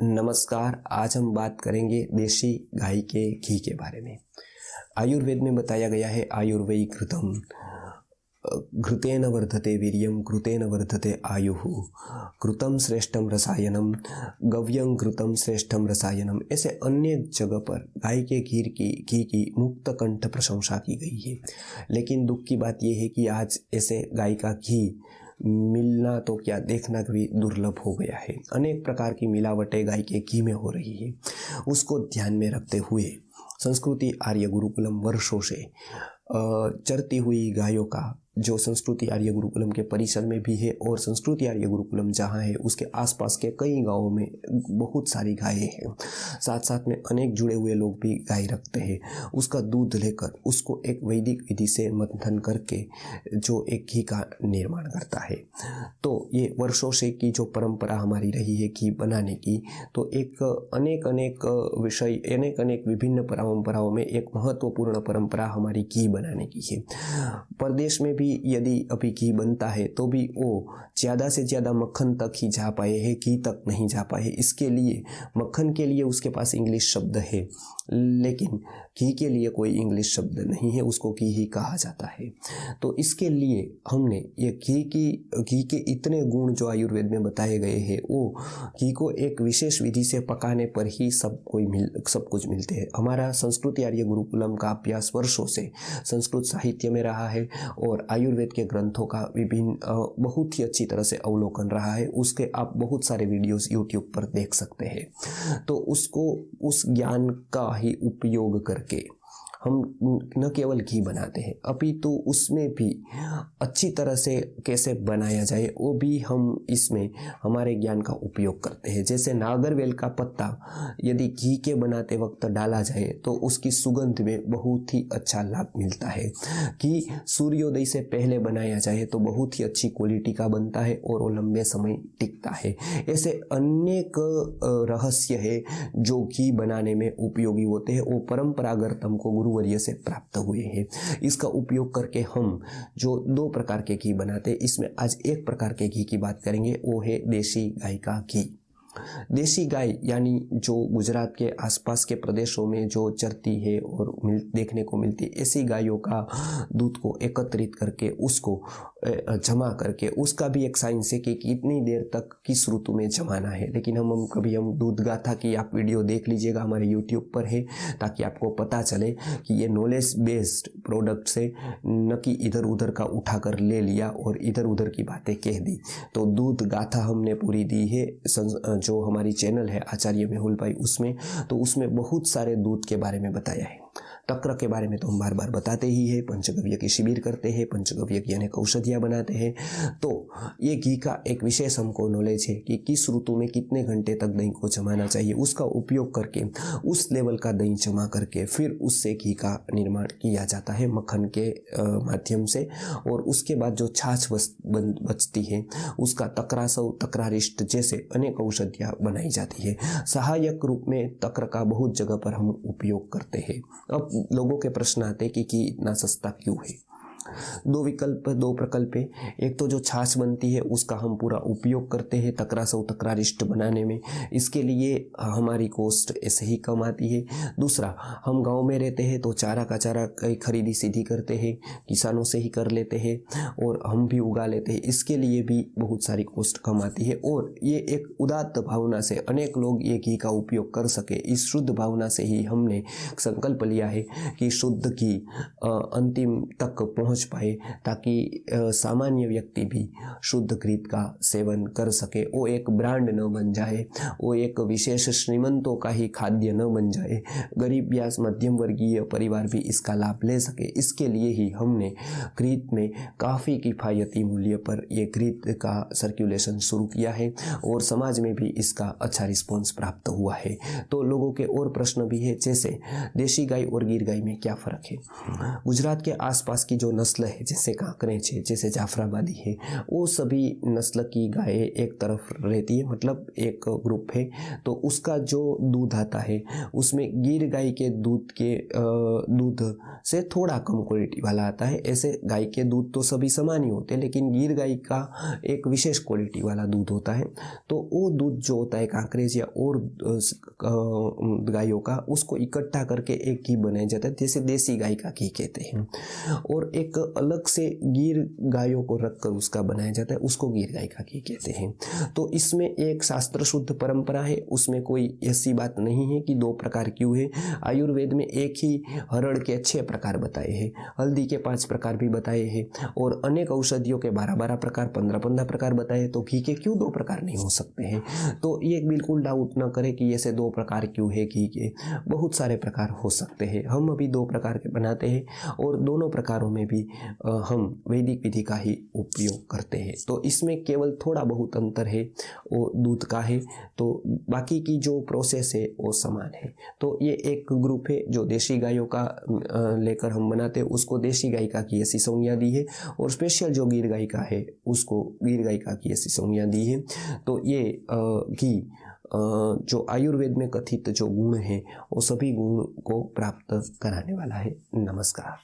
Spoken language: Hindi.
नमस्कार। आज हम बात करेंगे देशी गाय के घी के बारे में। आयुर्वेद में बताया गया है आयुर्वेयी घृतम घृतेन वर्धते वीर्यम घृतेन वर्धते आयुः घृतम श्रेष्ठम रसायनम गव्यं घृतम श्रेष्ठम रसायनम। ऐसे अन्य जगह पर गाय के घी की मुक्त कंठ प्रशंसा की गई है। लेकिन दुख की बात यह है कि आज ऐसे गाय का घी मिलना तो क्या देखना भी दुर्लभ हो गया है। अनेक प्रकार की मिलावटें गाय के घी में हो रही है। उसको ध्यान में रखते हुए संस्कृति आर्य गुरुकुलम वर्षों से चरती हुई गायों का जो संस्कृति आर्य गुरुकुलम के परिसर में भी है और संस्कृति आर्य गुरुकुलम जहाँ है उसके आसपास के कई गांवों में बहुत सारी गायें हैं। साथ साथ में अनेक जुड़े हुए लोग भी गाय रखते हैं। उसका दूध लेकर उसको एक वैदिक विधि से मंथन करके जो एक घी का निर्माण करता है। तो ये वर्षों से की जो परंपरा हमारी रही है घी बनाने की, तो एक अनेक विषय अनेक विभिन्न परंपराओं में एक महत्वपूर्ण परंपरा हमारी घी बनाने की है। प्रदेश में भी यदि अभी घी बनता है तो भी वो ज़्यादा से ज़्यादा मक्खन तक ही जा पाए हैं, घी तक नहीं जा पाए। इसके लिए मक्खन के लिए उसके पास इंग्लिश शब्द है, लेकिन घी के लिए कोई इंग्लिश शब्द नहीं है, उसको घी ही कहा जाता है। तो इसके लिए हमने ये घी के इतने गुण जो आयुर्वेद में बताए गए हैं, वो घी को एक विशेष विधि से पकाने पर ही सब कुछ मिलते हैं। हमारा संस्कृति आर्य गुरुकुलम का अभ्यास वर्षों से संस्कृत साहित्य में रहा है और आयुर्वेद के ग्रंथों का विभिन्न बहुत ही अच्छी तरह से अवलोकन रहा है। उसके आप बहुत सारे वीडियोस यूट्यूब पर देख सकते हैं। तो उसको उस ज्ञान का ही उपयोग करके हम न केवल घी बनाते हैं, अपितु उसमें भी अच्छी तरह से कैसे बनाया जाए वो भी हम इसमें हमारे ज्ञान का उपयोग करते हैं। जैसे नागरवेल का पत्ता यदि घी के बनाते वक्त डाला जाए तो उसकी सुगंध में बहुत ही अच्छा लाभ मिलता है। घी सूर्योदय से पहले बनाया जाए तो बहुत ही अच्छी क्वालिटी का बनता है और वो लंबे समय टिकता है। ऐसे अनेक रहस्य है जो घी बनाने में उपयोगी होते हैं। वो परंपरागत हमको गुरुवर्य से प्राप्त हुए हैं। इसका उपयोग करके हम जो दो प्रकार के घी बनाते हैं, इसमें आज एक प्रकार के घी की बात करेंगे, वो है देशी गाय का घी। देशी गाय यानी जो गुजरात के आसपास के प्रदेशों में जो चरती है और देखने को मिलती है, ऐसी गायों का दूध को एकत्रित करके उसको जमा करके, उसका भी एक साइंस है कि कितनी देर तक किस ऋतु में जमाना है। लेकिन हम दूध गाथा की आप वीडियो देख लीजिएगा, हमारे यूट्यूब पर है, ताकि आपको पता चले कि ये नॉलेज बेस्ड प्रोडक्ट से न कि इधर उधर का उठा कर ले लिया और इधर उधर की बातें कह दी। तो दूध गाथा हमने पूरी दी है जो हमारी चैनल है आचार्य मेहुल भाई, उसमें बहुत सारे दूध के बारे में बताया है। तक्र के बारे में तो हम बार बार बताते ही है। पंचगव्य की शिविर करते हैं, पंचगव्य की अनेक औषधियाँ बनाते हैं। तो ये घी का एक विशेष हमको नॉलेज है कि किस ऋतु में कितने घंटे तक दही को जमाना चाहिए। उसका उपयोग करके उस लेवल का दही जमा करके फिर उससे घी का निर्माण किया जाता है मक्खन के माध्यम से। और उसके बाद जो छाछ बचती है उसका तक्रासव तक्रारिष्ट जैसे अनेक औषधियाँ बनाई जाती है। सहायक रूप में तक्र का बहुत जगह पर हम उपयोग करते हैं। अब लोगों के प्रश्न आते कि इतना सस्ता क्यों है। दो प्रकल्प है। एक तो जो छाछ बनती है उसका हम पूरा उपयोग करते हैं तक्रासव तक्रारिष्ट बनाने में, इसके लिए हमारी कॉस्ट ऐसे ही कम आती है। दूसरा, हम गांव में रहते हैं तो चारा कई खरीदी सीधी करते हैं, किसानों से ही कर लेते हैं और हम भी उगा लेते हैं, इसके लिए भी बहुत सारी कॉस्ट कम आती है। और ये एक उदात्त भावना से अनेक लोग ये घी का उपयोग कर सके, इस शुद्ध भावना से ही हमने संकल्प लिया है कि शुद्ध घी अंतिम तक पहुँच पाए, ताकि सामान्य व्यक्ति भी शुद्ध घी का सेवन कर सके। वो एक ब्रांड न बन जाए, वो एक विशेष श्रीमंतों का ही खाद्य न बन जाए, गरीब या मध्यम वर्गीय परिवार भी इसका लाभ ले सके। इसके लिए ही हमने घृत में काफ़ी किफ़ायती मूल्य पर ये घृत का सर्कुलेशन शुरू किया है और समाज में भी इसका अच्छा रिस्पॉन्स प्राप्त हुआ है। तो लोगों के और प्रश्न भी है, जैसे देशी गाय और गिर गाय में क्या फ़र्क है। गुजरात के आसपास की जो नस्ल है, जैसे कांकरेज है, जैसे जाफराबादी है, वो सभी नस्ल की गायें एक तरफ रहती है, मतलब एक ग्रुप है। तो उसका जो दूध आता है उसमें गिर गाय के दूध से थोड़ा कम क्वालिटी वाला आता है। ऐसे गाय के दूध तो सभी समान ही होते हैं, लेकिन गिर गाय का एक विशेष क्वालिटी वाला दूध होता है। तो वो दूध जो होता है कांकरेज या और गायों का, उसको इकट्ठा करके एक घी बनाया जाता है, जैसे देसी गाय का घी कहते हैं। और एक अलग से गिर गायों को रखकर उसका बनाया जाता है, उसको गिर गाय का घी कहते हैं। तो इसमें एक शास्त्र शुद्ध परंपरा है, उसमें कोई ऐसी बात नहीं है कि दो प्रकार क्यों है। आयुर्वेद में एक ही हरड़ के 6 प्रकार बताए हैं, हल्दी के 5 प्रकार भी बताए हैं, और अनेक औषधियों के 12-12 प्रकार, 15-15 प्रकार बताए। तो घी के क्यों 2 प्रकार नहीं हो सकते हैं? तो ये बिल्कुल डाउट ना करें कि ऐसे 2 प्रकार क्यों है घी के, बहुत सारे प्रकार हो सकते हैं। हम अभी 2 प्रकार के बनाते हैं, और दोनों प्रकारों में भी हम वैदिक विधि का ही उपयोग करते हैं। तो इसमें केवल थोड़ा बहुत अंतर है, वो दूध का है, तो बाकी की जो प्रोसेस है वो समान है। तो ये एक ग्रुप है जो देशी गायों का लेकर हम बनाते हैं, उसको देशी गाय का घी ऐसी संज्ञा दी है, और स्पेशल जो गिर गाय का है उसको गिर गाय का घी ऐसी संज्ञा दी है। तो ये घी जो आयुर्वेद में कथित जो गुण है वो सभी गुण को प्राप्त कराने वाला है। नमस्कार।